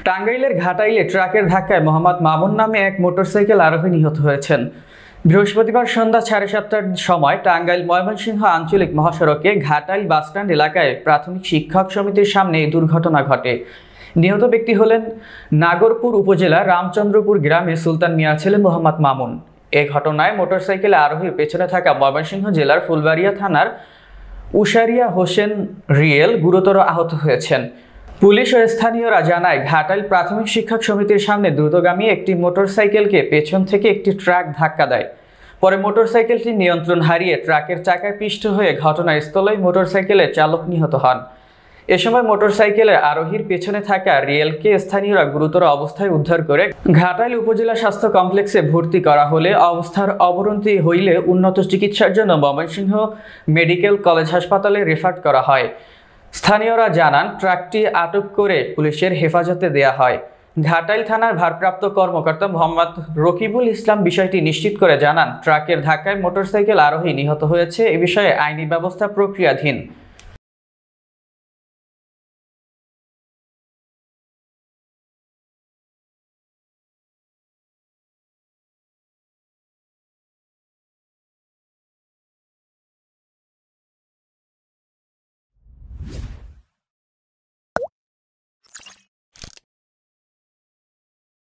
টাঙ্গাইলের ঘাটাইলে ট্রাকের ধাক্কায় মোহাম্মদ মামুন নামে এক মোটরসাইকেল আরোহী নিহত হয়েছেন। বৃহস্পতিবার সন্ধ্যা 7:30টার সময় টাঙ্গাইল ময়মনসিংহ আঞ্চলিক মহাসড়কে ঘাটাইল বাসস্ট্যান্ড এলাকায় প্রাথমিক শিক্ষক সমিতির সামনে এই দুর্ঘটনা ঘটে। নিহত ব্যক্তি হলেন নাগরপুর উপজেলার রামচন্দ্রপুর গ্রামের সুলতান মিয়ার ছেলে মোহাম্মদ মামুন। এ ঘটনায় মোটরসাইকেলে আরোহীর পেছনে থাকা ময়মনসিংহ জেলার ফুলবাড়িয়া থানার উশারিয়া হোসেন রিয়েল গুরুতর আহত হয়েছেন। পুলিশ ও স্থানীয়রা জানায়, ঘাটাইল প্রাথমিক শিক্ষক সমিতির সামনে দ্রুতগামী একটি মোটরসাইকেলকে পেছন থেকে একটি ট্রাক ধাক্কা দেয়। পরে মোটরসাইকেলটি নিয়ন্ত্রণ হারিয়ে ট্রাকের চাকায় পিষ্ট হয়ে ঘটনাস্থলেই মোটরসাইকেলের চালক নিহত হন। এ সময় মোটরসাইকেলের আরোহীর পেছনে থাকা রিয়েলকে স্থানীয়রা গুরুতর অবস্থায় উদ্ধার করে ঘাটাইল উপজেলা স্বাস্থ্য কমপ্লেক্সে ভর্তি করা হলে অবস্থার অবনতি হইলে উন্নত চিকিৎসার জন্য ময়মনসিংহ মেডিকেল কলেজ হাসপাতালে রেফার করা হয়। স্থানীয়রা জানান, ট্রাকটি আটক করে পুলিশের হেফাজতে দেয়া হয়। ঘাটাইল থানার ভারপ্রাপ্ত কর্মকর্তা মোহাম্মদ রকিবুল ইসলাম বিষয়টি নিশ্চিত করে জানান, ট্রাকের ধাক্কায় মোটরসাইকেল আরোহী নিহত হয়েছে। এ বিষয়ে আইনি ব্যবস্থা প্রক্রিয়াধীন।